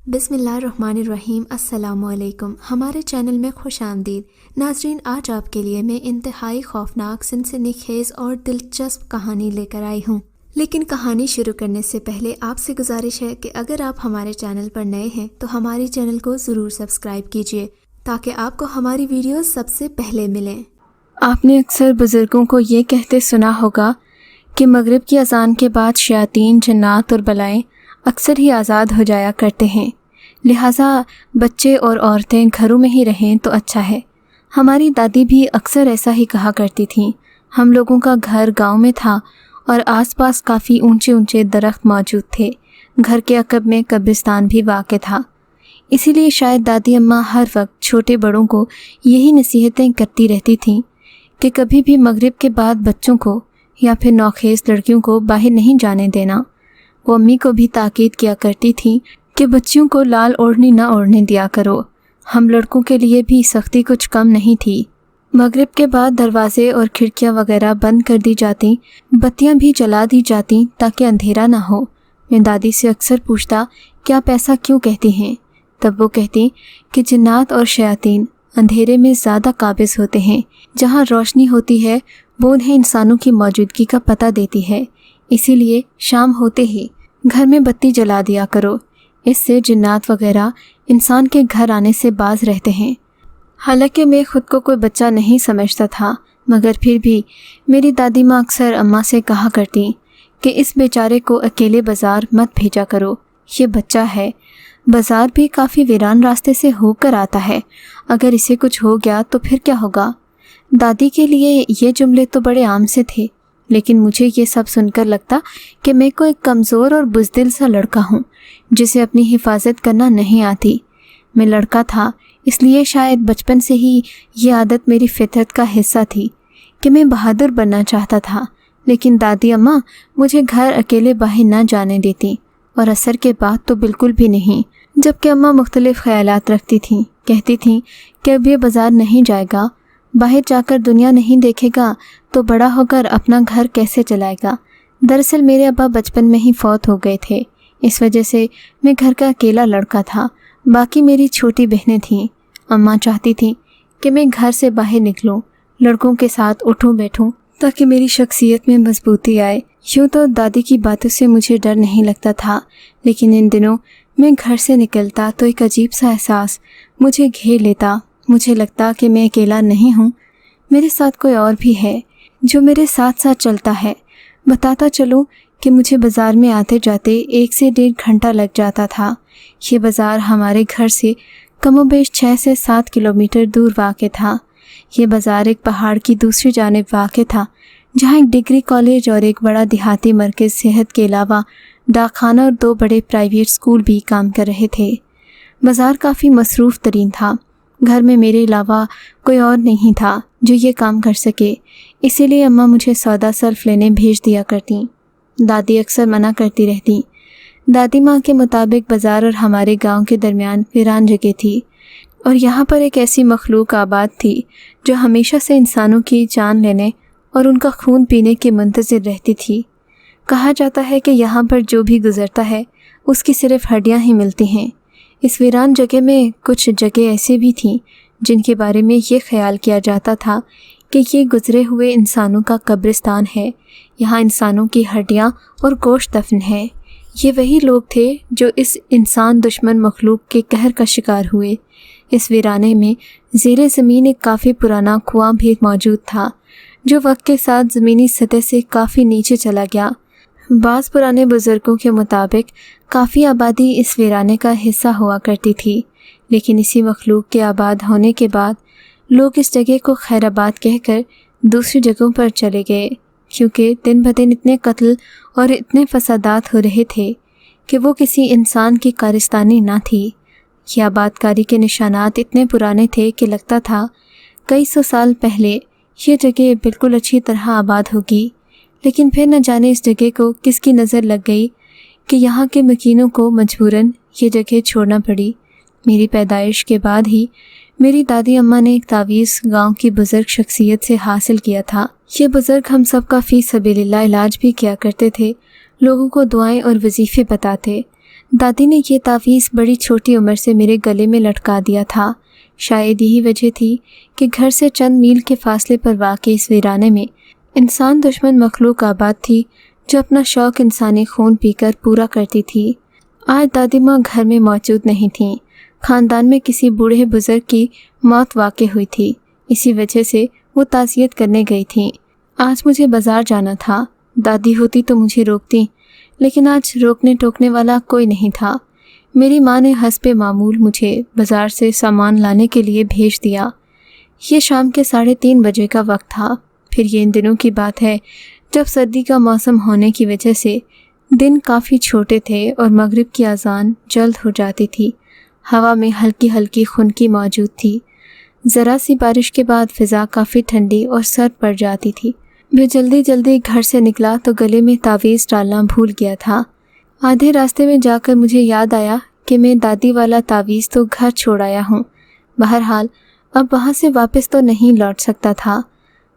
बिस्मिल्लाहिर्रहमानिर्रहीम। अस्सलामुअलैकुम। हमारे चैनल में खुश आमदीद। नाजरीन, आज आपके लिए मैं इंतहाई खौफनाक, सनसनीखेज़ और दिलचस्प कहानी लेकर आई हूँ। लेकिन कहानी शुरू करने से पहले आपसे गुजारिश है कि अगर आप हमारे चैनल पर नए हैं तो हमारे चैनल को ज़रूर सब्सक्राइब कीजिए ताकि आपको हमारी वीडियोस सबसे पहले मिलें। आपने अक्सर बुज़ुर्गों को ये कहते सुना होगा कि मगरिब की अज़ान के बाद शयातीन, जन्नात और बलाएँ अक्सर ही आज़ाद हो जाया करते हैं, लिहाजा बच्चे और औरतें घरों में ही रहें तो अच्छा है। हमारी दादी भी अक्सर ऐसा ही कहा करती थीं। हम लोगों का घर गांव में था और आसपास काफ़ी ऊंचे ऊंचे दरख्त मौजूद थे। घर के अकब में कब्रिस्तान भी वाक़ था। इसीलिए शायद दादी अम्मा हर वक्त छोटे बड़ों को यही नसीहतें करती रहती थीं कि कभी भी मगरिब के बाद बच्चों को या फिर नौखेज़ लड़कियों को बाहर नहीं जाने देना। वो अम्मी को भी ताकीद किया करती थी कि बच्चियों को लाल ओढ़नी न ओढ़ने दिया करो। हम लड़कों के लिए भी सख्ती कुछ कम नहीं थी। मगरिब के बाद दरवाजे और खिड़कियां वगैरह बंद कर दी जाती, बत्तियां भी जला दी जाती ताकि अंधेरा ना हो। मैं दादी से अक्सर पूछता कि आप ऐसा क्यों कहती हैं? तब वो कहती कि जिन्नात और शयातीन अंधेरे में ज़्यादा काबिज़ होते हैं। जहाँ रोशनी होती है वो उन्हें इंसानों की मौजूदगी का पता देती है। इसीलिए शाम होते ही घर में बत्ती जला दिया करो। इससे जिन्नात वगैरह इंसान के घर आने से बाज रहते हैं। हालांकि मैं खुद को कोई बच्चा नहीं समझता था, मगर फिर भी मेरी दादी माँ अक्सर अम्मा से कहा करती कि इस बेचारे को अकेले बाज़ार मत भेजा करो, ये बच्चा है। बाज़ार भी काफ़ी वीरान रास्ते से होकर आता है, अगर इसे कुछ हो गया तो फिर क्या होगा। दादी के लिए ये जुमले तो बड़े आम से थे, लेकिन मुझे ये सब सुनकर लगता कि मैं कोई कमज़ोर और बुज़दिल सा लड़का हूँ जिसे अपनी हिफाजत करना नहीं आती। मैं लड़का था, इसलिए शायद बचपन से ही ये आदत मेरी फितरत का हिस्सा थी कि मैं बहादुर बनना चाहता था। लेकिन दादी अम्मा मुझे घर अकेले बाहर ना जाने देती और असर के बाद तो बिल्कुल भी नहीं। जबकि अम्मा मुख्तलिफ़ ख़यालात रखती थीं, कहती थीं कि अब ये बाज़ार नहीं जाएगा, बाहर जाकर दुनिया नहीं देखेगा तो बड़ा होकर अपना घर कैसे चलाएगा। दरअसल मेरे अब्बा बचपन में ही फौत हो गए थे, इस वजह से मैं घर का अकेला लड़का था। बाकी मेरी छोटी बहनें थीं। अम्मा चाहती थीं कि मैं घर से बाहर निकलूं, लड़कों के साथ उठूं बैठूं ताकि मेरी शख्सियत में मजबूती आए। यूँ तो दादी की बातों से मुझे डर नहीं लगता था, लेकिन इन दिनों मैं घर से निकलता तो एक अजीब सा एहसास मुझे घेर लेता। मुझे लगता कि मैं अकेला नहीं हूँ, मेरे साथ कोई और भी है जो मेरे साथ साथ चलता है। बताता चलूँ कि मुझे बाज़ार में आते जाते 1 से 1.5 घंटा लग जाता था। ये बाज़ार हमारे घर से कमोबेश 6 से 7 किलोमीटर दूर वाक़ था। ये बाज़ार एक पहाड़ की दूसरी जानिब वाक़ था, जहाँ एक डिग्री कॉलेज और एक बड़ा देहाती मरकज़ सेहत के अलावा डाकखाना और 2 बड़े प्राइवेट स्कूल भी काम कर रहे थे। बाज़ार काफ़ी मसरूफ़ तरीन था। घर में मेरे अलावा कोई और नहीं था जो ये काम कर सके, इसीलिए अम्मा मुझे सौदा सर्फ लेने भेज दिया करती। दादी अक्सर मना करती रहती। दादी माँ के मुताबिक बाज़ार और हमारे गांव के दरमियान वीरान जगह थी और यहाँ पर एक ऐसी मखलूक आबाद थी जो हमेशा से इंसानों की जान लेने और उनका खून पीने के मुंतज़िर रहती थी। कहा जाता है कि यहाँ पर जो भी गुज़रता है उसकी सिर्फ़ हड्डियाँ ही मिलती हैं। इस वीरान जगह में कुछ जगह ऐसी भी थीं जिनके बारे में ये ख्याल किया जाता था कि ये गुज़रे हुए इंसानों का कब्रिस्तान है। यहाँ इंसानों की हड्डियाँ और गोश्त दफन है। ये वही लोग थे जो इस इंसान दुश्मन मखलूक के कहर का शिकार हुए। इस वीराने में ज़ेरे ज़मीन एक काफ़ी पुराना कुआं भी मौजूद था जो वक्त के साथ ज़मीनी सतह से काफ़ी नीचे चला गया। बाज़ पुराने बुज़ुर्गों के मुताबिक काफ़ी आबादी इस वीराने का हिस्सा हुआ करती थी, लेकिन इसी मखलूक के आबाद होने के बाद लोग इस जगह को खैराबाद कहकर दूसरी जगहों पर चले गए, क्योंकि दिन ब दिन इतने कत्ल और इतने फसादात हो रहे थे कि वो किसी इंसान की कारिस्तानी ना थी। ये आबादकारी के निशानात इतने पुराने थे कि लगता था कई सौ साल पहले ये जगह बिल्कुल अच्छी तरह आबाद होगी। लेकिन फिर न जाने इस जगह को किसकी नज़र लग गई कि यहाँ के मकीनों को मजबूरन ये जगह छोड़ना पड़ी। मेरी पैदाइश के बाद ही मेरी दादी अम्मा ने एक तावीज़ गांव की बुज़ुर्ग शख्सियत से हासिल किया था। ये बुज़ुर्ग हम सब का फ़ी सबीलिल्लाह इलाज भी किया करते थे, लोगों को दुआएं और वजीफ़े बताते। दादी ने ये तावीज़ बड़ी छोटी उम्र से मेरे गले में लटका दिया था। शायद यही वजह थी कि घर से चंद मील के फासले पर वाक़ई इस वीराने में इंसान दुश्मन मखलूक आबाद थी, जो अपना शौक़ इंसानी खून पीकर पूरा करती थी। आज दादी माँ घर में मौजूद नहीं थीं। ख़ानदान में किसी बूढ़े बुज़ुर्ग की मौत वाक़ई हुई थी, इसी वजह से वो ताज़ियत करने गई थीं। आज मुझे बाज़ार जाना था। दादी होती तो मुझे रोकती, लेकिन आज रोकने टोकने वाला कोई नहीं था। मेरी माँ ने हस्बे मामूल मुझे बाज़ार से सामान लाने के लिए भेज दिया। ये शाम के 3:30 बजे का वक्त था। फिर ये इन दिनों की बात है जब सर्दी का मौसम होने की वजह से दिन काफ़ी छोटे थे और मगरिब की अज़ान जल्द हो जाती थी। हवा में हल्की हल्की खुनकी मौजूद थी। ज़रा सी बारिश के बाद फ़िज़ा काफ़ी ठंडी और सर्द पड़ जाती थी। मैं जल्दी जल्दी घर से निकला तो गले में तावीज़ डालना भूल गया था। आधे रास्ते में जाकर मुझे याद आया कि मैं दादी वाला तावीज़ तो घर छोड़ आया हूँ। बहरहाल अब वहाँ से वापस तो नहीं लौट सकता था।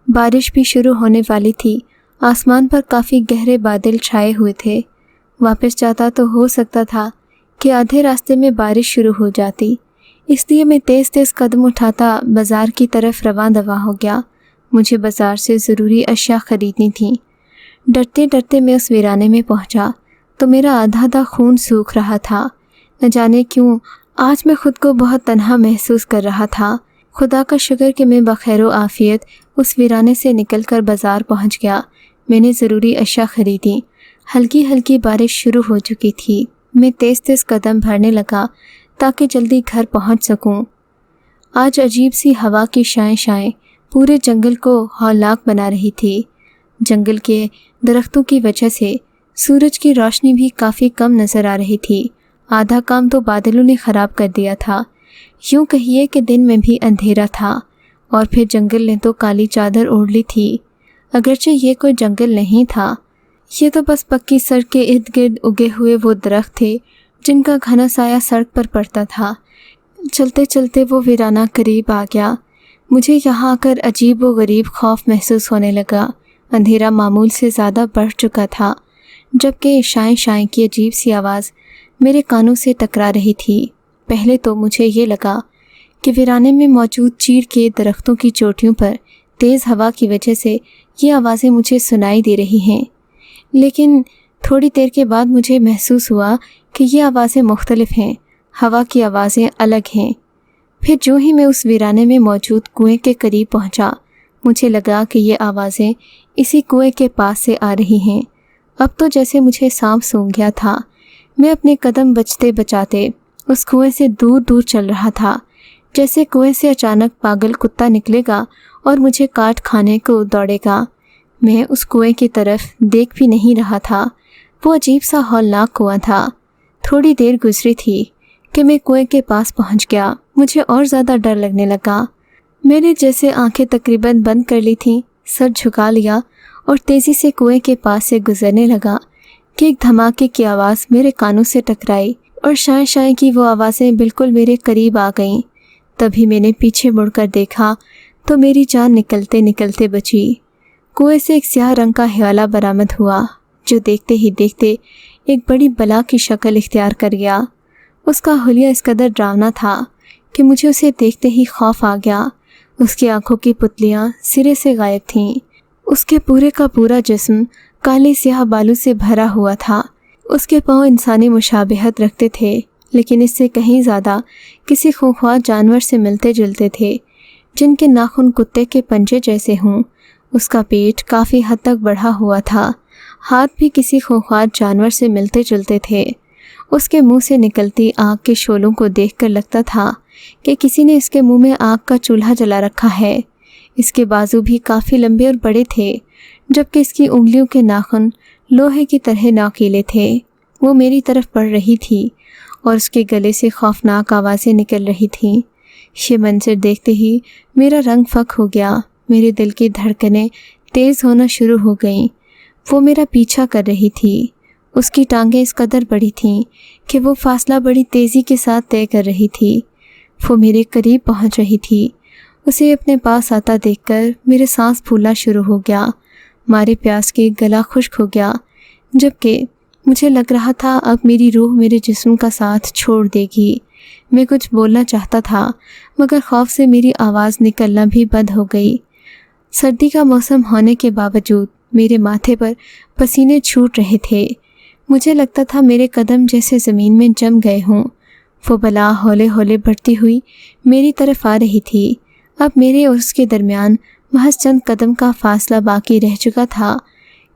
बारिश भी शुरू होने वाली थी। आसमान पर काफ़ी गहरे बादल छाए हुए थे। वापस जाता तो हो सकता था कि आधे रास्ते में बारिश शुरू हो जाती, इसलिए मैं तेज़ तेज़ कदम उठाता बाज़ार की तरफ रवां दवा हो गया। मुझे बाज़ार से ज़रूरी अशिया ख़रीदनी थी। डरते डरते मैं उस वीराने में पहुंचा तो मेरा आधा खून सूख रहा था। न जाने क्यों आज मैं ख़ुद को बहुत तन्हा महसूस कर रहा था। खुदा का शुक्र कि मैं बखैर आफ़ियत उस वीराने से निकलकर बाज़ार पहुंच गया। मैंने ज़रूरी अशिया ख़रीदी। हल्की हल्की बारिश शुरू हो चुकी थी। मैं तेज़ तेज़ कदम भरने लगा ताकि जल्दी घर पहुंच सकूं। आज अजीब सी हवा की शाएं पूरे जंगल को हौलाक बना रही थी। जंगल के दरख्तों की वजह से सूरज की रोशनी भी काफ़ी कम नज़र आ रही थी। आधा काम तो बादलों ने ख़राब कर दिया था। यूँ कहिए कि दिन में भी अंधेरा था और फिर जंगल ने तो काली चादर ओढ़ ली थी। अगरचे ये कोई जंगल नहीं था, ये तो बस पक्की सड़क के इर्द गिर्द उगे हुए वो दरख्त थे जिनका घना साया सड़क पर पड़ता था। चलते चलते वो वीराना करीब आ गया। मुझे यहाँ आकर अजीब व गरीब खौफ महसूस होने लगा। अंधेरा मामूल से ज़्यादा बढ़ चुका था, जबकि शाएं की अजीब सी आवाज़ मेरे कानों से टकरा रही थी। पहले तो मुझे ये लगा कि वीराने में मौजूद चीड़ के दरख्तों की चोटियों पर तेज़ हवा की वजह से ये आवाज़ें मुझे सुनाई दे रही हैं, लेकिन थोड़ी देर के बाद मुझे महसूस हुआ कि ये आवाज़ें मुख्तलिफ हैं, हवा की आवाज़ें अलग हैं। फिर जो ही मैं उस वीराने में मौजूद कुएं के करीब पहुंचा, मुझे लगा कि ये आवाज़ें इसी कुएं के पास से आ रही हैं। अब तो जैसे मुझे सांप सूंघ गया था। मैं अपने कदम बचते बचाते उस कुएं से दूर दूर चल रहा था, जैसे कुएं से अचानक पागल कुत्ता निकलेगा और मुझे काट खाने को दौड़ेगा। मैं उस कुएं की तरफ देख भी नहीं रहा था। वो अजीब सा हौलनाक कुआं था। थोड़ी देर गुजरी थी कि मैं कुएं के पास पहुंच गया। मुझे और ज़्यादा डर लगने लगा। मैंने जैसे आंखें तकरीबन बंद कर ली थीं, सर झुका लिया और तेज़ी से कुएं के पास से गुजरने लगा कि एक धमाके की आवाज़ मेरे कानों से टकराई और शाएं की वो आवाज़ें बिल्कुल मेरे करीब आ गईं। तभी मैंने पीछे मुड़कर देखा तो मेरी जान निकलते निकलते बची। कुएं से एक स्याह रंग का हवाला बरामद हुआ, जो देखते ही देखते एक बड़ी बला की शक्ल इख्तियार कर गया। उसका हुलिया इस कदर डरावना था कि मुझे उसे देखते ही खौफ आ गया। उसकी आंखों की पुतलियाँ सिरे से गायब थीं। उसके पूरे का पूरा जिस्म काले स्याह बालू से भरा हुआ था। उसके पाँव इंसानी मुशाबिहत रखते थे, लेकिन इससे कहीं ज़्यादा किसी खूंखार जानवर से मिलते जुलते थे, जिनके नाखून कुत्ते के पंजे जैसे हों। उसका पेट काफ़ी हद तक बढ़ा हुआ था। हाथ भी किसी खूंखार जानवर से मिलते जुलते थे। उसके मुंह से निकलती आग के शोलों को देखकर लगता था कि किसी ने इसके मुंह में आग का चूल्हा जला रखा है। इसके बाजू भी काफ़ी लंबे और बड़े थे, जबकि इसकी उंगलियों के नाखून लोहे की तरह नाकीले थे। वो मेरी तरफ बढ़ रही थी और उसके गले से खौफनाक आवाज़ें निकल रही थीं। ये मंजर देखते ही मेरा रंग फक हो गया। मेरे दिल की धड़कनें तेज़ होना शुरू हो गईं। वो मेरा पीछा कर रही थी। उसकी टांगें इस कदर बड़ी थीं कि वो फासला बड़ी तेज़ी के साथ तय कर रही थी। वो मेरे करीब पहुंच रही थी। उसे अपने पास आता देखकर मेरे सांस फूलना शुरू हो गया। मारे प्यास के गला खुश्क हो गया, जबकि مجھے لگ رہا تھا اب میری روح میرے جسم کا ساتھ چھوڑ دے گی۔ میں کچھ بولنا چاہتا تھا مگر خوف سے میری آواز نکلنا بھی بند ہو گئی۔ سردی کا موسم ہونے کے باوجود میرے ماتھے پر پسینے چھوٹ رہے تھے۔ مجھے لگتا تھا میرے قدم جیسے زمین میں جم گئے ہوں۔ وہ بلا ہولے ہولے بڑھتی ہوئی میری طرف آ رہی تھی۔ اب میرے اور اس کے درمیان محض چند قدم کا فاصلہ باقی رہ چکا تھا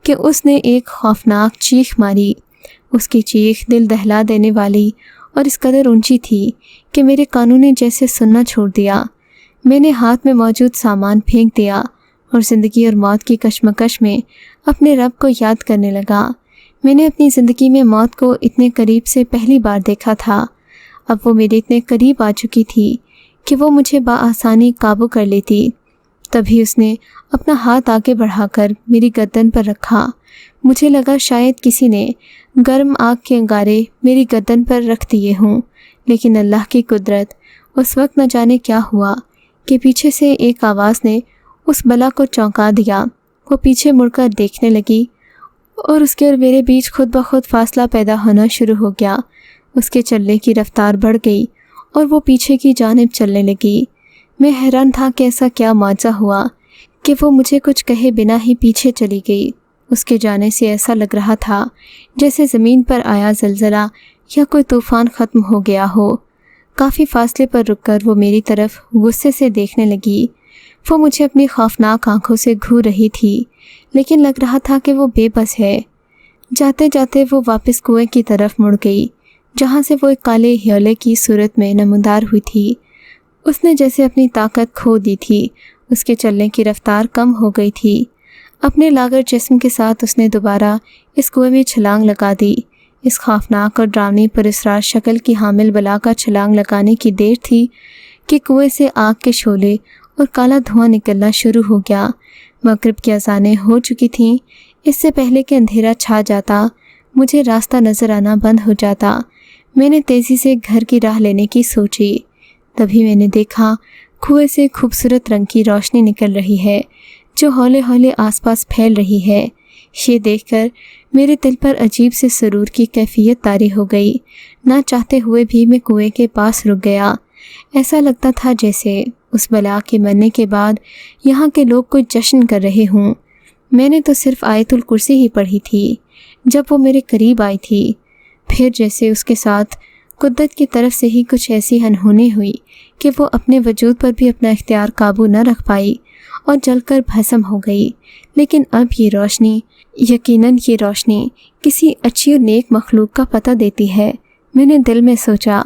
کہ اس نے ایک خوفناک چیخ ماری۔ اس کی چیخ دل دہلا دینے والی اور اس قدر اونچی تھی کہ میرے کانوں نے جیسے سننا چھوڑ دیا۔ میں نے ہاتھ میں موجود سامان پھینک دیا اور زندگی اور موت کی کشمکش میں اپنے رب کو یاد کرنے لگا۔ میں نے اپنی زندگی میں موت کو اتنے قریب سے پہلی بار دیکھا تھا۔ اب وہ میرے اتنے قریب آ چکی تھی کہ وہ مجھے بآسانی قابو کر لیتی۔ تبھی اس نے اپنا ہاتھ آگے بڑھا کر میری گردن پر رکھا۔ مجھے لگا شاید کسی نے گرم آگ کے انگارے میری گردن پر رکھ دیے ہوں، لیکن اللہ کی قدرت، اس وقت نہ جانے کیا ہوا کہ پیچھے سے ایک آواز نے اس بلا کو چونکا دیا۔ وہ پیچھے مڑ کر دیکھنے لگی اور اس کے اور میرے بیچ خود بخود فاصلہ پیدا ہونا شروع ہو گیا۔ اس کے چلنے کی رفتار بڑھ گئی اور وہ پیچھے کی جانب چلنے لگی۔ میں حیران تھا کہ ایسا کیا معجزہ ہوا کہ وہ مجھے کچھ کہے بنا ہی پیچھے چلی گئی۔ اس کے جانے سے ایسا لگ رہا تھا جیسے زمین پر آیا زلزلہ یا کوئی طوفان ختم ہو گیا ہو۔ کافی فاصلے پر رک کر وہ میری طرف غصے سے دیکھنے لگی۔ وہ مجھے اپنی خوفناک آنکھوں سے گھور رہی تھی، لیکن لگ رہا تھا کہ وہ بے بس ہے۔ جاتے جاتے وہ واپس کنویں کی طرف مڑ گئی، جہاں سے وہ ایک کالے ہیولے کی صورت میں نمودار ہوئی تھی۔ اس نے جیسے اپنی طاقت کھو دی تھی۔ اس کے چلنے کی رفتار کم ہو گئی تھی۔ اپنے لاغر جسم کے ساتھ اس نے دوبارہ اس کنویں میں چھلانگ لگا دی۔ اس خوفناک اور ڈراؤنی پراسرار شکل کی حامل بلا کا چھلانگ لگانے کی دیر تھی کہ کنویں سے آگ کے شعلے اور کالا دھواں نکلنا شروع ہو گیا۔ مغرب کی اذانیں ہو چکی تھیں۔ اس سے پہلے کہ اندھیرا چھا جاتا، مجھے راستہ نظر آنا بند ہو جاتا۔ میں نے تیزی سے گھر کی راہ لینے کی سوچی۔ تبھی میں نے دیکھا کنویں سے خوبصورت رنگ کی روشنی نکل رہی ہے جو ہولے ہولے آس پاس پھیل رہی ہے۔ یہ دیکھ کر میرے دل پر عجیب سے سرور کی کیفیت طاری ہو گئی۔ نہ چاہتے ہوئے بھی میں کنویں کے پاس رک گیا۔ ایسا لگتا تھا جیسے اس بلا کے مرنے کے بعد یہاں کے لوگ کوئی جشن کر رہے ہوں۔ میں نے تو صرف آیت الکرسی ہی پڑھی تھی جب وہ میرے قریب آئی تھی۔ پھر جیسے اس کے ساتھ قدرت کی طرف سے ہی کچھ ایسی انہونی ہوئی کہ وہ اپنے وجود پر بھی اپنا اختیار قابو نہ رکھ پائی اور جل کر بھسم ہو گئی۔ لیکن اب یہ روشنی، یقیناً یہ روشنی کسی اچھی اور نیک مخلوق کا پتہ دیتی ہے۔ میں نے دل میں سوچا،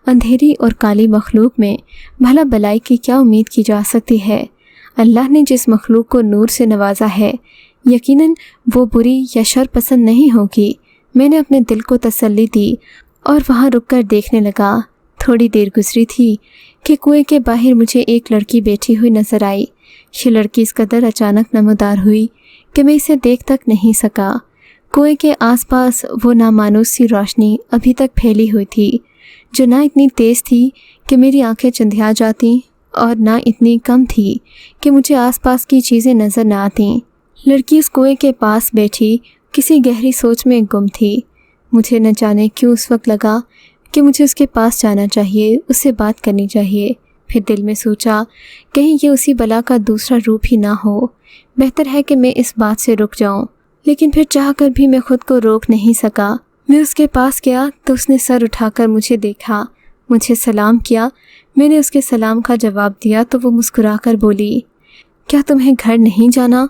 اندھیری اور کالی مخلوق میں بھلا بلائی کی کیا امید کی جا سکتی ہے؟ اللہ نے جس مخلوق کو نور سے نوازا ہے، یقیناً وہ بری یا شر پسند نہیں ہوگی۔ میں نے اپنے دل کو تسلی دی اور وہاں رک کر دیکھنے لگا۔ تھوڑی دیر گزری تھی کہ کنویں کے باہر مجھے ایک لڑکی بیٹھی ہوئی نظر آئی۔ یہ لڑکی اس قدر اچانک نمودار ہوئی کہ میں اسے دیکھ تک نہیں سکا۔ کنویں کے آس پاس وہ نامانوس سی روشنی ابھی تک پھیلی ہوئی تھی، جو نہ اتنی تیز تھی کہ میری آنکھیں چندھیا جاتیں اور نہ اتنی کم تھی کہ مجھے آس پاس کی چیزیں نظر نہ آتیں۔ لڑکی اس کنویں کے پاس بیٹھی کسی گہری سوچ میں گم تھی۔ مجھے نہ جانے کیوں اس وقت لگا کہ مجھے اس کے پاس جانا چاہیے، اس سے بات کرنی چاہیے۔ پھر دل میں سوچا کہیں یہ اسی بلا کا دوسرا روپ ہی نہ ہو، بہتر ہے کہ میں اس بات سے رک جاؤں۔ لیکن پھر چاہ کر بھی میں خود کو روک نہیں سکا۔ میں اس کے پاس گیا تو اس نے سر اٹھا کر مجھے دیکھا، مجھے سلام کیا۔ میں نے اس کے سلام کا جواب دیا تو وہ مسکرا کر بولی، کیا تمہیں گھر نہیں جانا؟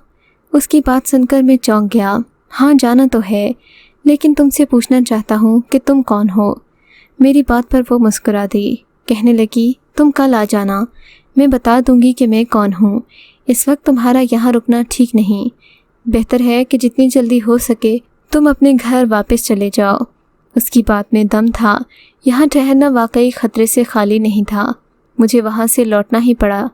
اس کی بات سن کر میں چونک گیا۔ ہاں جانا تو ہے، لیکن تم سے پوچھنا چاہتا ہوں کہ تم کون ہو؟ میری بات پر وہ مسکرا دی، کہنے لگی تم کل آ جانا، میں بتا دوں گی کہ میں کون ہوں۔ اس وقت تمہارا یہاں رکنا ٹھیک نہیں، بہتر ہے کہ جتنی جلدی ہو سکے تم اپنے گھر واپس چلے جاؤ۔ اس کی بات میں دم تھا۔ یہاں ٹھہرنا واقعی خطرے سے خالی نہیں تھا۔ مجھے وہاں سے لوٹنا ہی پڑا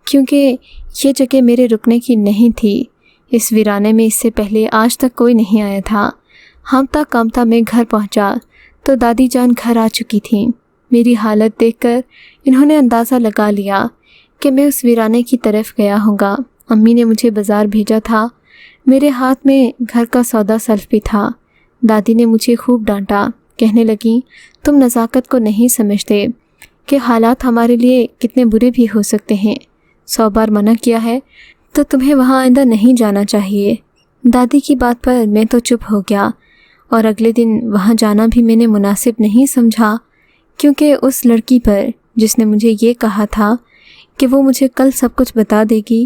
کیونکہ یہ جگہ میرے رکنے کی نہیں تھی۔ اس ویرانے میں اس سے پہلے آج تک کوئی نہیں آیا تھا۔ ہامتا کامتا میں گھر پہنچا تو دادی جان گھر آ چکی تھیں۔ میری حالت دیکھ کر انہوں نے اندازہ لگا لیا کہ میں اس ویرانے کی طرف گیا ہوں گا۔ امی نے مجھے بازار بھیجا تھا۔ میرے ہاتھ میں گھر کا سودا سلف بھی تھا۔ دادی نے مجھے خوب ڈانٹا، کہنے لگیں تم نزاکت کو نہیں سمجھتے کہ حالات ہمارے لیے کتنے برے بھی ہو سکتے ہیں، 100 بار منع کیا ہے تو تمہیں وہاں آئندہ نہیں جانا چاہیے۔ دادی کی بات پر میں تو چپ ہو گیا، اور اگلے دن وہاں جانا بھی میں نے مناسب نہیں سمجھا، کیونکہ اس لڑکی پر جس نے مجھے یہ کہا تھا کہ وہ مجھے کل سب کچھ بتا دے گی،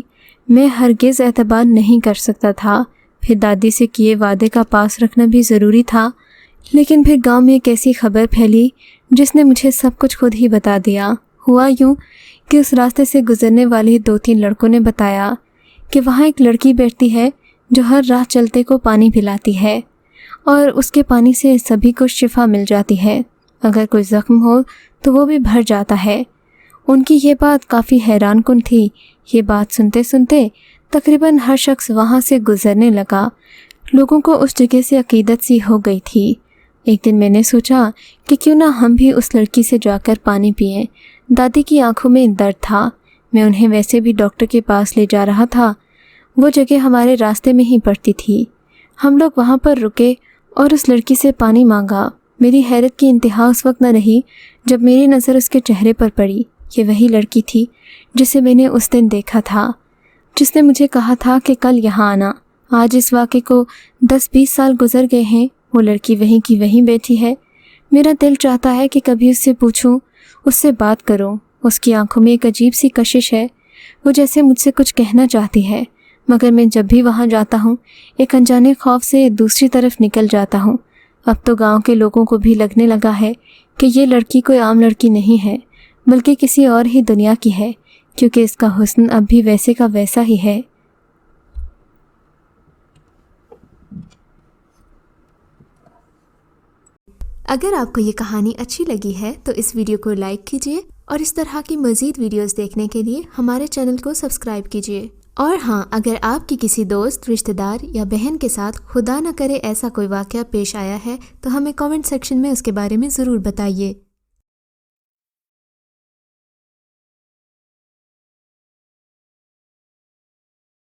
میں ہرگز اعتبار نہیں کر سکتا تھا۔ پھر دادی سے کیے وعدے کا پاس رکھنا بھی ضروری تھا، لیکن پھر گاؤں میں ایک ایسی خبر پھیلی جس نے مجھے سب کچھ خود ہی بتا دیا۔ ہوا یوں کہ اس راستے سے گزرنے والے 2-3 لڑکوں نے بتایا کہ وہاں ایک لڑکی بیٹھتی ہے جو ہر راہ چلتے کو پانی پلاتی ہے، اور اس کے پانی سے سبھی کو شفا مل جاتی ہے، اگر کوئی زخم ہو تو وہ بھی بھر جاتا ہے۔ ان کی یہ بات کافی حیران کن تھی۔ یہ بات سنتے سنتے تقریباً ہر شخص وہاں سے گزرنے لگا۔ لوگوں کو اس جگہ سے عقیدت سی ہو گئی تھی۔ ایک دن میں نے سوچا کہ کیوں نہ ہم بھی اس لڑکی سے جا کر پانی پئیں۔ دادی کی آنکھوں میں درد تھا، میں انہیں ویسے بھی ڈاکٹر کے پاس لے جا رہا تھا، وہ جگہ ہمارے راستے میں ہی پڑتی تھی۔ ہم لوگ وہاں پر رکے اور اس لڑکی سے پانی مانگا۔ میری حیرت کی انتہا اس وقت نہ رہی جب میری نظر اس کے چہرے پر پڑی۔ یہ وہی لڑکی تھی جسے میں نے اس دن دیکھا تھا، جس نے مجھے کہا تھا کہ کل یہاں آنا۔ آج اس واقعے کو 10-20 سال گزر گئے ہیں، وہ لڑکی وہیں کی وہیں بیٹھی ہے۔ میرا دل چاہتا ہے کہ کبھی اس سے پوچھوں، اس سے بات کروں۔ اس کی آنکھوں میں ایک عجیب سی کشش ہے، وہ جیسے مجھ سے کچھ کہنا چاہتی ہے، مگر میں جب بھی وہاں جاتا ہوں ایک انجانے خوف سے دوسری طرف نکل جاتا ہوں۔ اب تو گاؤں کے لوگوں کو بھی لگنے لگا ہے کہ یہ لڑکی کوئی عام لڑکی نہیں ہے، بلکہ کسی اور ہی دنیا کی ہے، کیونکہ اس کا حسن اب بھی ویسے کا ویسا ہی ہے۔ اگر آپ کو یہ کہانی اچھی لگی ہے تو اس ویڈیو کو لائک کیجیے، اور اس طرح کی مزید ویڈیوز دیکھنے کے لیے ہمارے چینل کو سبسکرائب کیجیے۔ اور ہاں، اگر آپ کی کسی دوست، رشتہ دار یا بہن کے ساتھ خدا نہ کرے ایسا کوئی واقعہ پیش آیا ہے تو ہمیں کامنٹ سیکشن میں اس کے بارے میں ضرور بتائیے۔